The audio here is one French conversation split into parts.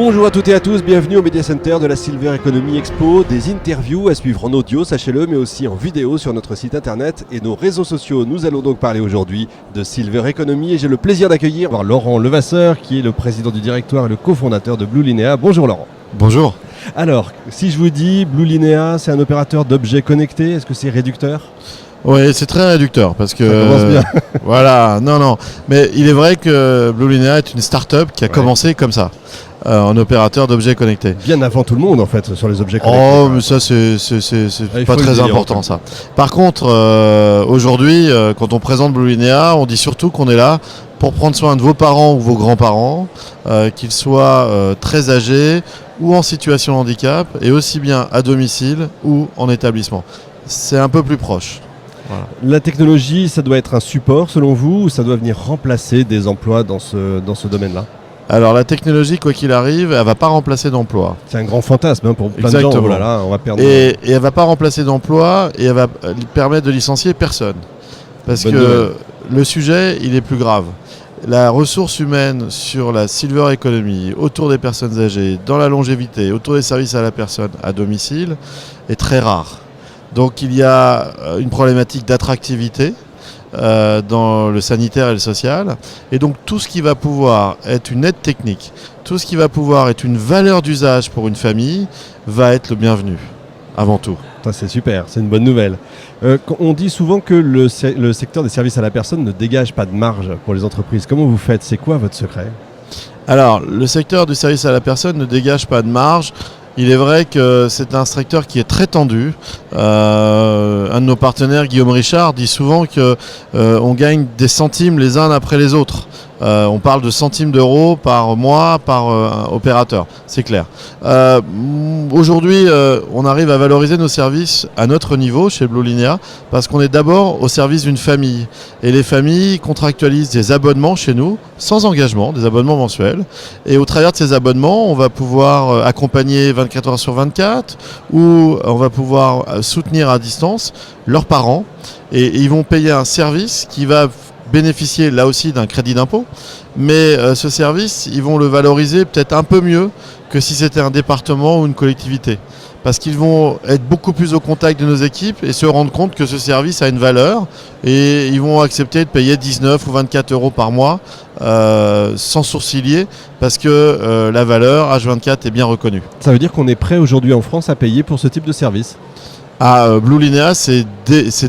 Bonjour à toutes et à tous, bienvenue au Media Center de la Silver Economy Expo. Des interviews à suivre en audio, sachez-le, mais aussi en vidéo sur notre site internet et nos réseaux sociaux. Nous allons donc parler aujourd'hui de Silver Economy et j'ai le plaisir d'accueillir Laurent Levasseur, qui est le président du directoire et le cofondateur de Blue Linea. Bonjour Laurent. Bonjour. Alors, si je vous dis Blue Linea, c'est un opérateur d'objets connectés, est-ce que c'est réducteur ? Oui, c'est très réducteur parce que... Ça commence bien. Voilà, non. Mais il est vrai que Blue Linea est une start-up qui a commencé comme ça, en opérateur d'objets connectés. Bien avant tout le monde en fait, sur les objets connectés. Oh, mais ça c'est pas très important ça. Par contre, aujourd'hui, quand on présente Blue Linea, on dit surtout qu'on est là pour prendre soin de vos parents ou vos grands-parents, qu'ils soient très âgés ou en situation de handicap, et aussi bien à domicile ou en établissement. C'est un peu plus proche. Voilà. La technologie, ça doit être un support selon vous ou ça doit venir remplacer des emplois dans ce domaine-là ? Alors la technologie, quoi qu'il arrive, elle ne va pas remplacer d'emplois. C'est un grand fantasme pour plein Exactement. de gens. Oh là là, on va perdre... Et elle ne va pas remplacer d'emplois et elle va permettre de licencier personne. Parce Bonne que nouvelle. le sujet, il est plus grave. La ressource humaine sur la Silver Economy, autour des personnes âgées, dans la longévité, autour des services à la personne à domicile, est très rare. Donc il y a une problématique d'attractivité dans le sanitaire et le social. Et donc tout ce qui va pouvoir être une aide technique, tout ce qui va pouvoir être une valeur d'usage pour une famille, va être le bienvenu, avant tout. Ça, c'est super, c'est une bonne nouvelle. On dit souvent que le secteur des services à la personne ne dégage pas de marge pour les entreprises. Comment vous faites ? C'est quoi votre secret ? Alors, le secteur du service à la personne ne dégage pas de marge. Il est vrai que c'est un secteur qui est très tendu. Un de nos partenaires, Guillaume Richard, dit souvent qu'on gagne des centimes les uns après les autres. On parle de centimes d'euros par mois, par opérateur, c'est clair. Aujourd'hui, on arrive à valoriser nos services à notre niveau chez Blue Linea parce qu'on est d'abord au service d'une famille. Et les familles contractualisent des abonnements chez nous, sans engagement, des abonnements mensuels. Et au travers de ces abonnements, on va pouvoir accompagner 24 heures sur 24 ou on va pouvoir soutenir à distance leurs parents. Et ils vont payer un service qui va bénéficier là aussi d'un crédit d'impôt, mais ce service, ils vont le valoriser peut-être un peu mieux que si c'était un département ou une collectivité. Parce qu'ils vont être beaucoup plus au contact de nos équipes et se rendre compte que ce service a une valeur et ils vont accepter de payer 19 ou 24 euros par mois sans sourcilier parce que la valeur H24 est bien reconnue. Ça veut dire qu'on est prêt aujourd'hui en France à payer pour ce type de service ? Blue Linea s'est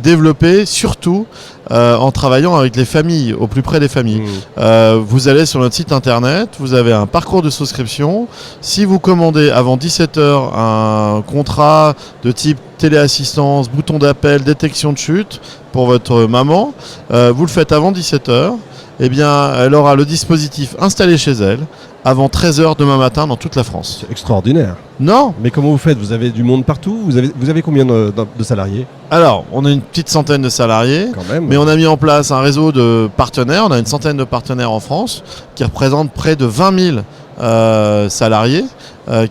développé surtout en travaillant avec les familles, au plus près des familles. Vous allez sur notre site internet, vous avez un parcours de souscription. Si vous commandez avant 17h un contrat de type téléassistance, bouton d'appel, détection de chute pour votre maman, vous le faites avant 17h, eh bien, elle aura le dispositif installé chez elle avant 13h demain matin dans toute la France. C'est extraordinaire. Non. Mais comment vous faites ? Vous avez du monde partout ? Vous avez combien de salariés ? Alors, on a une petite centaine de salariés, Quand même. mais on a mis en place un réseau de partenaires. On a une centaine de partenaires en France qui représentent près de 20 000 salariés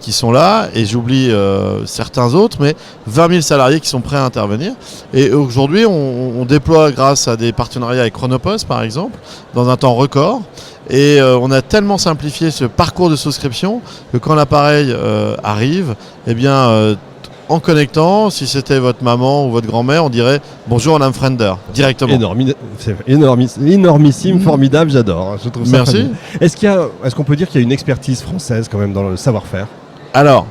qui sont là. Et j'oublie certains autres, mais 20 000 salariés qui sont prêts à intervenir. Et aujourd'hui, on déploie grâce à des partenariats avec Chronopost, par exemple, dans un temps record. Et on a tellement simplifié ce parcours de souscription que quand l'appareil arrive, eh bien, en connectant, si c'était votre maman ou votre grand-mère, on dirait « Bonjour Madame Frender » directement. C'est énormissime, formidable, j'adore. Je trouve ça Merci. fabuleux. Est-ce qu'on peut dire qu'il y a une expertise française quand même dans le savoir-faire ? Alors,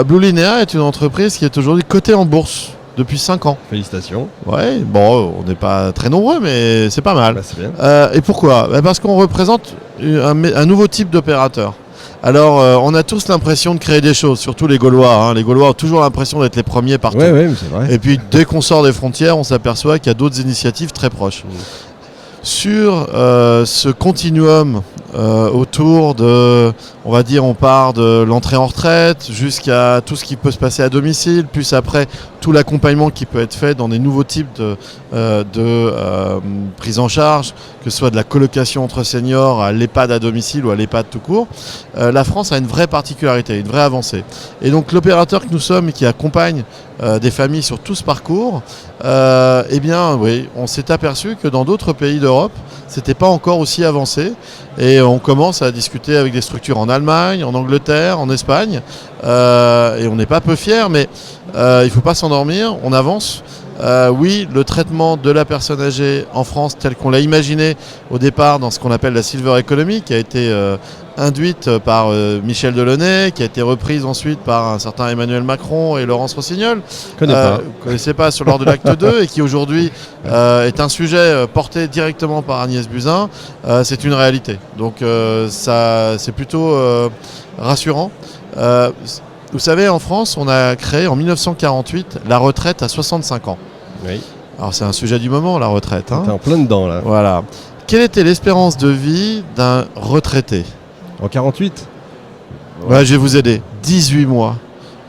Blue Linea est une entreprise qui est aujourd'hui cotée en bourse depuis 5 ans. Félicitations. Ouais, bon, on n'est pas très nombreux, mais c'est pas mal. Bah, c'est bien. Et pourquoi ? Parce qu'on représente un nouveau type d'opérateur. Alors, on a tous l'impression de créer des choses, surtout les Gaulois. Les Gaulois ont toujours l'impression d'être les premiers partout. Oui, c'est vrai. Et puis, dès qu'on sort des frontières, on s'aperçoit qu'il y a d'autres initiatives très proches. Sur ce continuum autour de, on va dire, on part de l'entrée en retraite jusqu'à tout ce qui peut se passer à domicile, puis après tout l'accompagnement qui peut être fait dans des nouveaux types de prise en charge, que ce soit de la colocation entre seniors à l'EHPAD à domicile ou à l'EHPAD tout court. La France a une vraie particularité, une vraie avancée. Et donc l'opérateur que nous sommes et qui accompagne des familles sur tout ce parcours, eh bien oui, on s'est aperçu que dans d'autres pays d'Europe, c'était pas encore aussi avancé. Et on commence à discuter avec des structures en Allemagne, en Angleterre, en Espagne. Et on n'est pas peu fiers, mais il ne faut pas s'endormir, on avance. Oui, le traitement de la personne âgée en France tel qu'on l'a imaginé au départ dans ce qu'on appelle la Silver Economy, qui a été induite par Michel Delaunay, qui a été reprise ensuite par un certain Emmanuel Macron et Laurence Rossignol. Vous ne connaissez pas sur l'ordre de l'acte 2 et qui aujourd'hui est un sujet porté directement par Agnès Buzyn. C'est une réalité. Donc ça, c'est plutôt rassurant. Vous savez, en France, on a créé en 1948 la retraite à 65 ans. Oui. Alors c'est un sujet du moment, la retraite. T'es en plein dedans là. Voilà. Quelle était l'espérance de vie d'un retraité ? En 48 ? Ouais, je vais vous aider. 18 mois.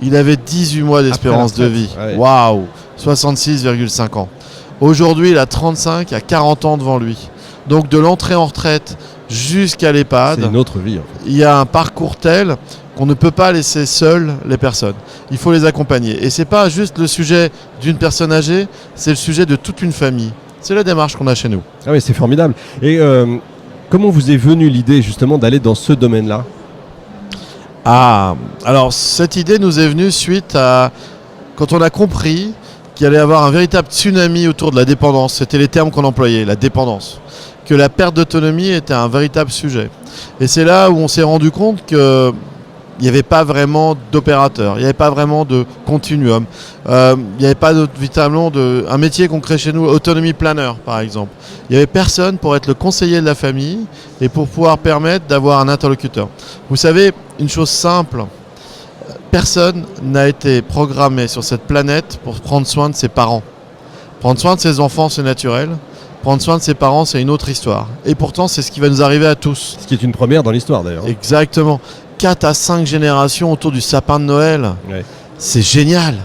Il avait 18 mois d'espérance de vie. Waouh ! 66,5 ans. Aujourd'hui, il a 35 à 40 ans devant lui. Donc de l'entrée en retraite jusqu'à l'EHPAD. C'est une autre vie en fait. Il y a un parcours tel qu'on ne peut pas laisser seules les personnes. Il faut les accompagner. Et ce n'est pas juste le sujet d'une personne âgée, c'est le sujet de toute une famille. C'est la démarche qu'on a chez nous. Ah oui, c'est formidable. Et comment vous est venue l'idée justement d'aller dans ce domaine-là ? Ah, alors cette idée nous est venue suite à quand on a compris qu'il allait y avoir un véritable tsunami autour de la dépendance. C'était les termes qu'on employait, la dépendance. Que la perte d'autonomie était un véritable sujet. Et c'est là où on s'est rendu compte que il n'y avait pas vraiment d'opérateur, il n'y avait pas vraiment de continuum, il n'y avait pas véritablement un métier qu'on crée chez nous, autonomie planner par exemple. Il n'y avait personne pour être le conseiller de la famille et pour pouvoir permettre d'avoir un interlocuteur. Vous savez, une chose simple, personne n'a été programmé sur cette planète pour prendre soin de ses parents. Prendre soin de ses enfants, c'est naturel. Prendre soin de ses parents, c'est une autre histoire. Et pourtant, c'est ce qui va nous arriver à tous. Ce qui est une première dans l'histoire d'ailleurs. Exactement. 4 à 5 générations autour du sapin de Noël. Ouais. C'est génial.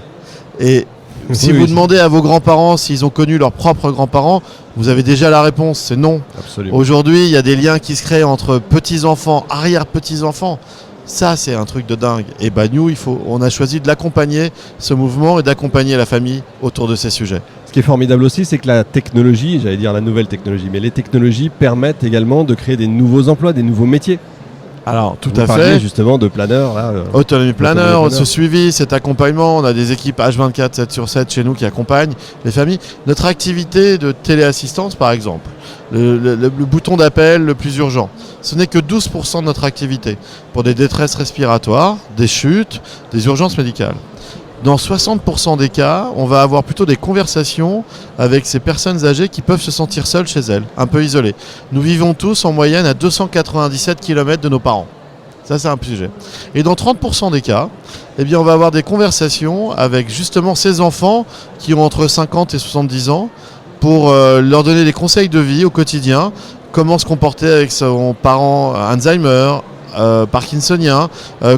Et si vous demandez à vos grands-parents s'ils ont connu leurs propres grands-parents, vous avez déjà la réponse, c'est non. Absolument. Aujourd'hui, il y a des liens qui se créent entre petits-enfants, arrière-petits-enfants. Ça, c'est un truc de dingue. Et nous, on a choisi de l'accompagner, ce mouvement, et d'accompagner la famille autour de ces sujets. Ce qui est formidable aussi, c'est que la technologie, j'allais dire la nouvelle technologie, mais les technologies permettent également de créer des nouveaux emplois, des nouveaux métiers. Alors, tout à fait. Justement de planeur. Autonomie planner, ce suivi, cet accompagnement. On a des équipes H24, 7 sur 7 chez nous qui accompagnent les familles. Notre activité de téléassistance, par exemple, le bouton d'appel le plus urgent, ce n'est que 12% de notre activité pour des détresses respiratoires, des chutes, des urgences médicales. Dans 60% des cas, on va avoir plutôt des conversations avec ces personnes âgées qui peuvent se sentir seules chez elles, un peu isolées. Nous vivons tous en moyenne à 297 km de nos parents. Ça, c'est un sujet. Et dans 30% des cas, on va avoir des conversations avec justement ces enfants qui ont entre 50 et 70 ans pour leur donner des conseils de vie au quotidien, comment se comporter avec son parent Alzheimer, parkinsonien,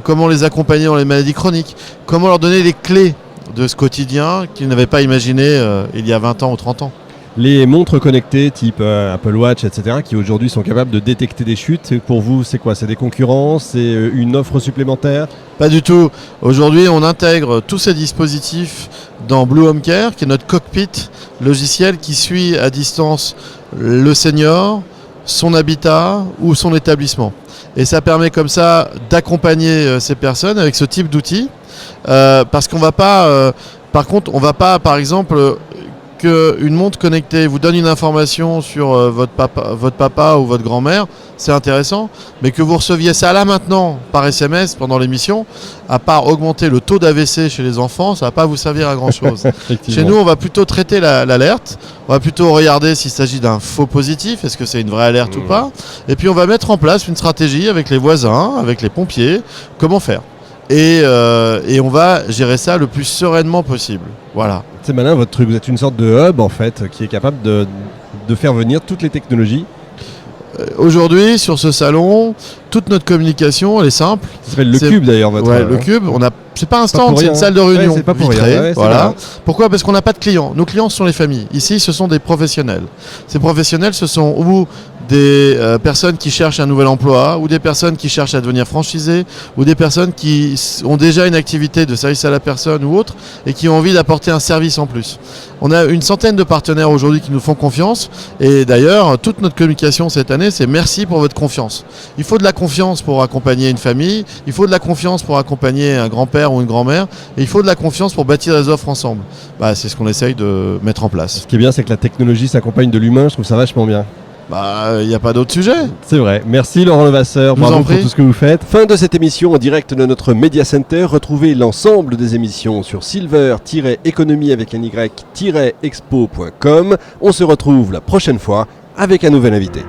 comment les accompagner dans les maladies chroniques, comment leur donner les clés de ce quotidien qu'ils n'avaient pas imaginé il y a 20 ans ou 30 ans. Les montres connectées type Apple Watch, etc., qui aujourd'hui sont capables de détecter des chutes, pour vous, c'est quoi ? C'est des concurrents ? C'est une offre supplémentaire ? Pas du tout. Aujourd'hui, on intègre tous ces dispositifs dans Blue Home Care, qui est notre cockpit logiciel qui suit à distance le senior, son habitat ou son établissement. Et ça permet comme ça d'accompagner ces personnes avec ce type d'outils. Parce qu'on va pas, par contre, on va pas, par exemple, qu'une montre connectée vous donne une information sur votre papa ou votre grand-mère, c'est intéressant. Mais que vous receviez ça là maintenant par SMS pendant l'émission, à part augmenter le taux d'AVC chez les enfants, ça va pas vous servir à grand-chose. Chez nous, on va plutôt traiter l'alerte. On va plutôt regarder s'il s'agit d'un faux positif, est-ce que c'est une vraie alerte ou pas. Et puis on va mettre en place une stratégie avec les voisins, avec les pompiers, comment faire. Et on va gérer ça le plus sereinement possible. Voilà. C'est malin votre truc, vous êtes une sorte de hub en fait, qui est capable de faire venir toutes les technologies. Aujourd'hui, sur ce salon, toute notre communication, elle est simple. Ça s'appelle le Cube d'ailleurs, votre. Ouais, le Cube. C'est pas un stand, c'est une salle de réunion. C'est pas pour vitrée, rien. Voilà. Pourquoi ? Parce qu'on n'a pas de clients. Nos clients sont les familles. Ici, ce sont des professionnels. Ces professionnels, ce sont ou des personnes qui cherchent un nouvel emploi, ou des personnes qui cherchent à devenir franchisées, ou des personnes qui ont déjà une activité de service à la personne ou autre, et qui ont envie d'apporter un service en plus. On a une centaine de partenaires aujourd'hui qui nous font confiance, et d'ailleurs, toute notre communication cette année, c'est merci pour votre confiance. Il faut de la confiance pour accompagner une famille, il faut de la confiance pour accompagner un grand-père ou une grand-mère, et il faut de la confiance pour bâtir des offres ensemble. C'est ce qu'on essaye de mettre en place. Ce qui est bien, c'est que la technologie s'accompagne de l'humain, je trouve ça vachement bien. Il n'y a pas d'autre sujet. C'est vrai. Merci Laurent Levasseur, bravo pour tout ce que vous faites. Fin de cette émission en direct de notre Media Center. Retrouvez l'ensemble des émissions sur silver-economie avec un y-expo.com. On se retrouve la prochaine fois avec un nouvel invité.